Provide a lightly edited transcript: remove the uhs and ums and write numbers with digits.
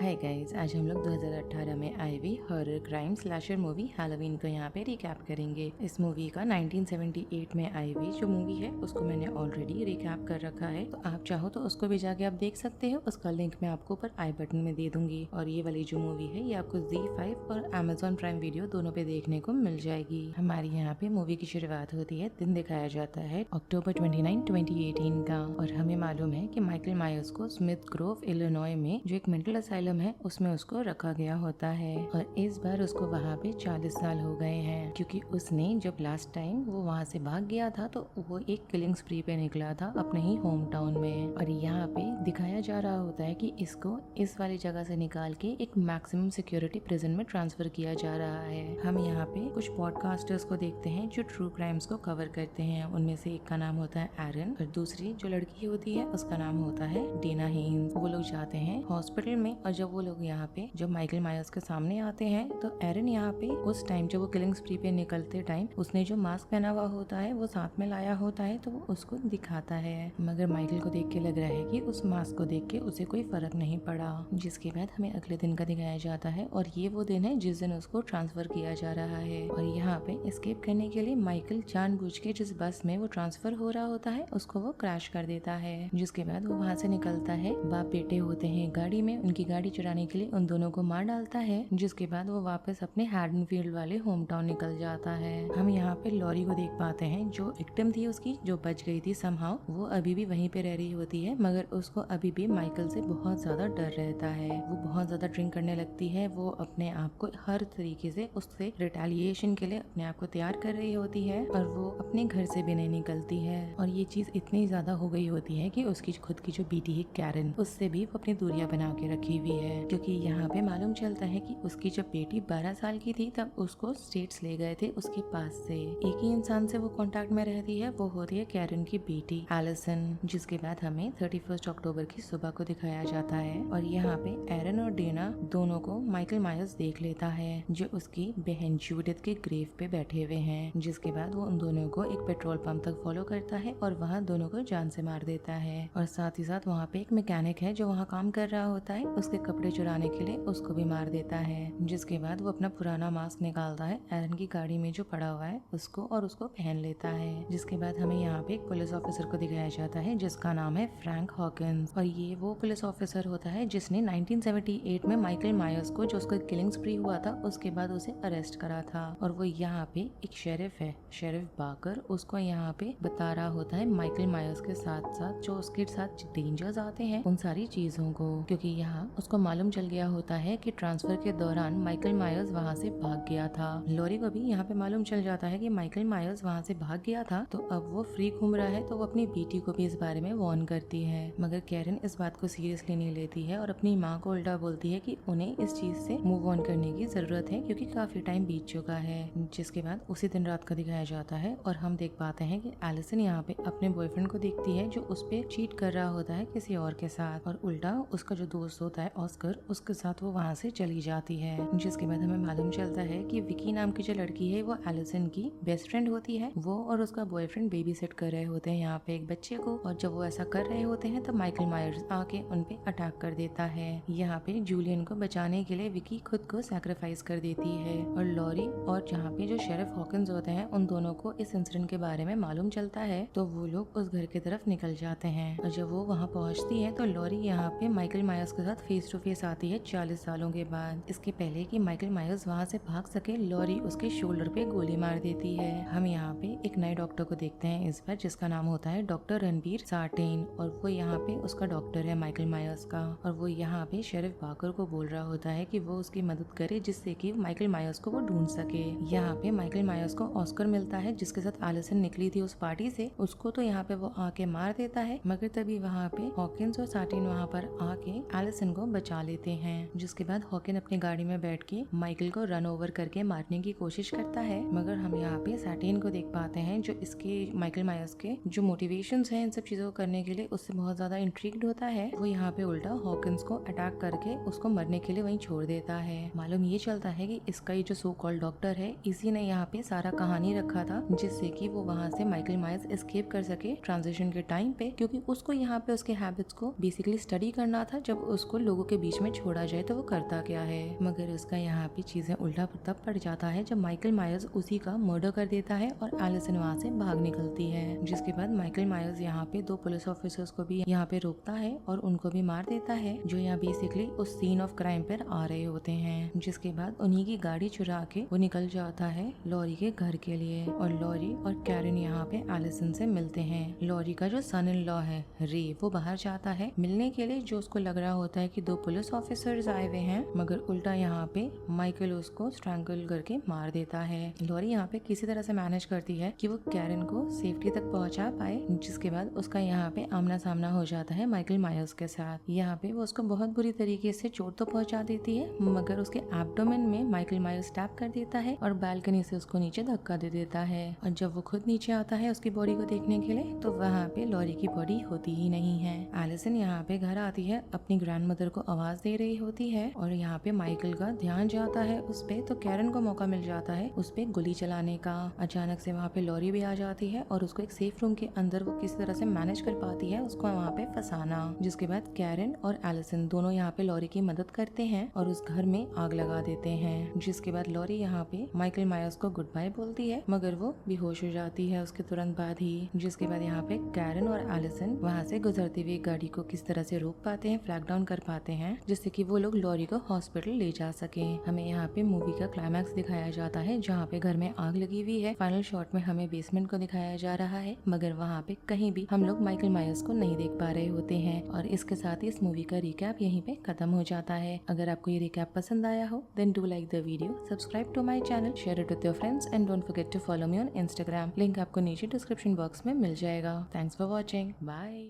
Hi guys, आज हम लोग 2018 में आई हुई horror crime slasher movie Halloween को यहाँ पे रिकैप करेंगे। इस मूवी का 1978 में आई हुई जो मूवी है उसको मैंने ऑलरेडी रिकैप कर रखा है, तो आप चाहो तो उसको भी जाके आप देख सकते हो। उसका लिंक मैं आपको ऊपर आई बटन में दे दूंगी। और ये वाली जो मूवी है ये आपको ZEE5 और Amazon प्राइम वीडियो दोनों पे देखने को मिल जाएगी। हमारी यहाँ पे मूवी की शुरुआत होती है, दिन दिखाया जाता है अक्टूबर 29, 2018 का। और हमें मालूम है कि माइकल मायर्स को स्मिथ ग्रोव इलिनॉय में जो एक मेंटल असाइलम है उसमें उसको रखा गया होता है। और इस बार उसको वहाँ पे 40 साल हो गए हैं, क्योंकि उसने जब लास्ट टाइम वो वहाँ से भाग गया था तो वो एक किलिंग स्प्री पे निकला था अपने ही होम टाउन में। और यहाँ पे दिखाया जा रहा होता है कि इसको इस वाली जगह से निकाल के एक मैक्सिमम सिक्योरिटी प्रिजन में ट्रांसफर किया जा रहा है। हम यहाँ पे कुछ पॉडकास्टर्स को देखते हैं जो ट्रू क्राइम्स को कवर करते हैं। उनमें से एक का नाम होता है एरन और दूसरी जो लड़की होती है उसका नाम होता है डेना हेन्स। वो लोग जाते हैं हॉस्पिटल में और जब वो लोग यहाँ पे जब माइकल मायर्स के सामने आते हैं तो एरन यहाँ पे उस टाइम जब वो किलिंग स्प्री पे निकलते टाइम उसने जो मास्क पहना हुआ होता है वो साथ में लाया होता है तो वो उसको दिखाता है। मगर माइकल को देख के लग रहा है कि उस मास्क को देख के उसे कोई फर्क नहीं पड़ा। जिसके बाद हमें अगले दिन का दिखाया जाता है और ये वो दिन है जिस दिन उसको ट्रांसफर किया जा रहा है। और यहाँ पे एस्केप करने के लिए माइकल जानबूझ के जिस बस में वो ट्रांसफर हो रहा होता है उसको वो क्रैश कर देता है। जिसके बाद वो वहाँ से निकलता है। बाप बेटे होते हैं गाड़ी में, उनकी गाड़ी चुराने के लिए उन दोनों को मार डालता है। जिसके बाद वो वापस अपने हैडनफील्ड वाले होम टाउन निकल जाता है। हम यहाँ पे लॉरी को देख पाते हैं जो विक्टिम थी उसकी, जो बच गई थी समहाउ। वो अभी भी वहीं पे रह रही होती है, मगर उसको अभी भी माइकल से बहुत ज्यादा डर रहता है। वो बहुत ज्यादा ड्रिंक करने लगती है। वो अपने आप को हर तरीके से उससे रिटेलिएशन के लिए अपने आप को तैयार कर रही होती है और वो अपने घर से भी नहीं निकलती है। और ये चीज इतनी ज्यादा हो गई होती है कि उसकी खुद की जो बेटी है कैरन, उससे भी वो अपनी दूरियां बना के रखी हुई है। क्योंकि यहाँ पे मालूम चलता है कि उसकी जब बेटी 12 साल की थी तब उसको स्टेट्स ले गए थे उसके पास से। एक ही इंसान से वो कांटेक्ट में रहती है, वो होती है कैरन की बेटी एलिसन। जिसके बाद हमें 31 अक्टूबर की सुबह को दिखाया जाता है और यहाँ पे एरन और डेना दोनों को माइकल मायर्स देख लेता है जो उसकी बहन जूडिथ के ग्रेव पे बैठे हुए हैं। जिसके बाद वो उन दोनों को एक पेट्रोल पंप तक फॉलो करता है और वहाँ दोनों को जान से मार देता है। और साथ ही साथ वहाँ पे एक मैकेनिक है जो वहाँ काम कर रहा होता है, उसके कपड़े चुराने के लिए उसको भी मार देता है। जिसके बाद वो अपना पुराना मास्क निकालता है, एरन की गाड़ी में जो पड़ा हुआ है उसको और उसको पहन लेता है। जिसके बाद हमें यहाँ पे एक पुलिस ऑफिसर को दिखाया जाता है जिसका नाम है फ्रैंक हॉकिंस। और ये वो पुलिस ऑफिसर होता है जिसने 1978 में माइकल मायर्स को, जो उसका किलिंग स्प्री हुआ था उसके बाद उसे अरेस्ट करा था। और वो यहाँ पे एक शेरिफ है, शेरिफ बाकर, उसको यहाँ पे बता रहा होता है माइकल मायर्स के साथ साथ जो उसके साथ डेंजर्स आते हैं उन सारी चीजों को। क्योंकि यहाँ उसको मालूम चल गया होता है कि ट्रांसफर के दौरान माइकल मायर्स वहाँ से भाग गया था। लॉरी को भी यहाँ पे मालूम चल जाता है कि माइकल मायर्स वहाँ से भाग गया था, तो अब वो फ्री घूम रहा है। तो वो अपनी बेटी को भी इस बारे में वार्न करती है, मगर कैरन इस बात को सीरियसली नहीं लेती है और अपनी माँ को उल्टा बोलती है कि उन्हें इस चीज से मूव ऑन करने की जरूरत है क्योंकि काफी टाइम बीत चुका है। जिसके बाद उसी दिन रात का दिखाया जाता है और हम देख पाते हैं कि एलिसन यहाँ पे अपने बॉयफ्रेंड को देखती है जो उस पे चीट कर रहा होता है किसी और के साथ, और उल्टा उसका जो दोस्त होता है ऑस्कर, उसके साथ वो वहाँ से चली जाती है। जिसके बाद हमें मालूम चलता है कि विकी नाम की जो लड़की है वो एलिसन की बेस्ट फ्रेंड होती है। वो और उसका बॉयफ्रेंड बेबी सिट कर रहे होते हैं यहाँ पे एक बच्चे को, और जब वो ऐसा कर रहे होते हैं तो माइकल मायर्स आके उन पे अटैक कर देता है। यहाँ पे जूलियन को बचाने के लिए विकी खुद को सैक्रिफाइस कर देती है। और लॉरी और जहाँ पे जो शेरिफ हॉकिंस होते हैं उन दोनों को इस इंसिडेंट के बारे में मालूम चलता है, तो वो लोग उस घर की तरफ निकल जाते हैं। और जब वो वहाँ पहुँचती है तो लॉरी यहाँ पे माइकल मायर्स के साथ फेस टू फेस आती है 40 सालों के बाद। इसके पहले कि माइकल मायर्स वहाँ से भाग सके, लॉरी उसके शोल्डर पे गोली मार देती है। हम यहाँ पे एक नए डॉक्टर को देखते हैं इस बार, जिसका नाम होता है डॉक्टर रणबीर सार्टेन। और वो यहाँ पे उसका डॉक्टर है माइकल मायर्स का। और वो यहाँ पे शेरिफ बाकर को बोल रहा होता है कि वो उसकी मदद करे जिससे कि माइकल मायर्स को वो ढूंढ सके। यहाँ पे माइकल मायर्स को ऑस्कर मिलता है जिसके साथ एलिसन निकली थी उस पार्टी से, उसको तो यहाँ पे वो आके मार देता है। मगर तभी वहाँ पे हॉकिंस और सार्टेन वहाँ पर आके एलिसन को बचा लेते हैं। जिसके बाद हॉकिन अपनी गाड़ी में बैठ के माइकल को रन ओवर करके मारने की कोशिश करता है, मगर हम यहाँ पे सार्टेन को देख पाते हैं जो इसके माइकल मायर्स के जो मोटिवेशंस हैं इन सब चीजों को करने के लिए उससे बहुत ज्यादा इंट्रिग्ड होता है। वो यहाँ पे उल्टा हॉकिंस को अटैक करके उसको मरने के लिए वहीं छोड़ देता है। मालूम ये चलता है कि इसका ये जो सो कॉल्ड डॉक्टर है इसी ने यहाँ पे सारा कहानी रखा था जिससे कि वो वहाँ से माइकल मायर्स एस्केप कर सके ट्रांजिशन के टाइम पे, क्योंकि उसको यहाँ पे उसके हैबिट्स को बेसिकली स्टडी करना था जब उसको लोगों के बीच में छोड़ा जाए तो वो करता क्या है। मगर उसका यहाँ पे चीजें उल्टा पुल्टा पड़ जाता है जब माइकल मायर्स उसी का मर्डर कर देता है और एलिसन वहाँ से भाग निकलती है। जिसके बाद माइकल मायर्स यहाँ पे 2 पुलिस ऑफिसर्स को भी यहाँ पे रोकता है और उनको भी मार देता है, जो यहाँ बेसिकली उस सीन ऑफ क्राइम पर आ रहे होते हैं। जिसके बाद उन्हीं की गाड़ी चुरा के वो निकल जाता है लॉरी के घर के लिए और लॉरी और कैरन यहाँ पे एलिसन से मिलते हैं। लॉरी का जो सन इन लॉ है रे, वो बाहर जाता है मिलने के लिए, जो उसको लग रहा होता है कि 2 पुलिस ऑफिसर्स आए हुए हैं, मगर उल्टा यहाँ पे माइकल उसको स्ट्रैंगल करके मार देता है। लॉरी यहाँ पे किसी तरह से मैनेज करती है कि वो कैरन को सेफ्टी तक पहुंचा पाए। जिसके बाद उसका यहाँ पे आमना सामना हो जाता है माइकल मायर्स के साथ। यहाँ पे वो उसको बहुत बुरी तरीके से चोट तो पहुंचा देती है, मगर उसके एब्डोमेन में माइकल मायर्स स्टैब कर देता है और बालकनी से उसको नीचे धक्का दे देता है। और जब वो खुद नीचे आता है उसकी बॉडी को देखने के लिए, तो वहाँ पे लॉरी की बॉडी होती ही नहीं है। एलिसन यहाँ पे घर आती है, अपनी ग्रैंडमदर को आवाज दे रही होती है और यहाँ पे माइकल का ध्यान जाता है उस पे, तो कैरन को मौका मिल जाता है उस पे गोली चलाने का। अचानक से वहाँ पे लॉरी भी आ जाती है और उसको एक सेफ रूम के अंदर वो किसी तरह से मैनेज कर पाती है उसको वहाँ पे फंसाना। जिसके बाद कैरन और एलिसन दोनों यहाँ पे लॉरी की मदद करते हैं और उस घर में आग लगा देते हैं। जिसके बाद लॉरी यहाँ पे माइकल मायर्स को गुड बाय बोलती है, मगर वो बेहोश हो जाती है उसके तुरंत बाद ही। जिसके बाद यहाँ पे कैरन और एलिसन वहाँ से गुजरती हुई गाड़ी को किस तरह से रोक पाते हैं, फ्लैग डाउन कर पाते हैं, जिससे कि वो लोग लॉरी को हॉस्पिटल ले जा सके। हमें यहाँ पे मूवी का क्लाइमैक्स दिखाया जाता है जहाँ पे घर में आग लगी हुई है। फाइनल शॉट में हमें बेसमेंट को दिखाया जा रहा है, मगर वहाँ पे कहीं भी हम लोग माइकल मायर्स को नहीं देख पा रहे होते हैं। और इसके साथ ही इस मूवी का रिकैप यहीं पे खत्म हो जाता है। अगर आपको ये रिकैप पसंद आया हो then do like the video, subscribe to my channel, share it with your friends and don't forget to follow me on Instagram. Link आपको नीचे डिस्क्रिप्शन बॉक्स में मिल जाएगा। Thanks for watching, bye.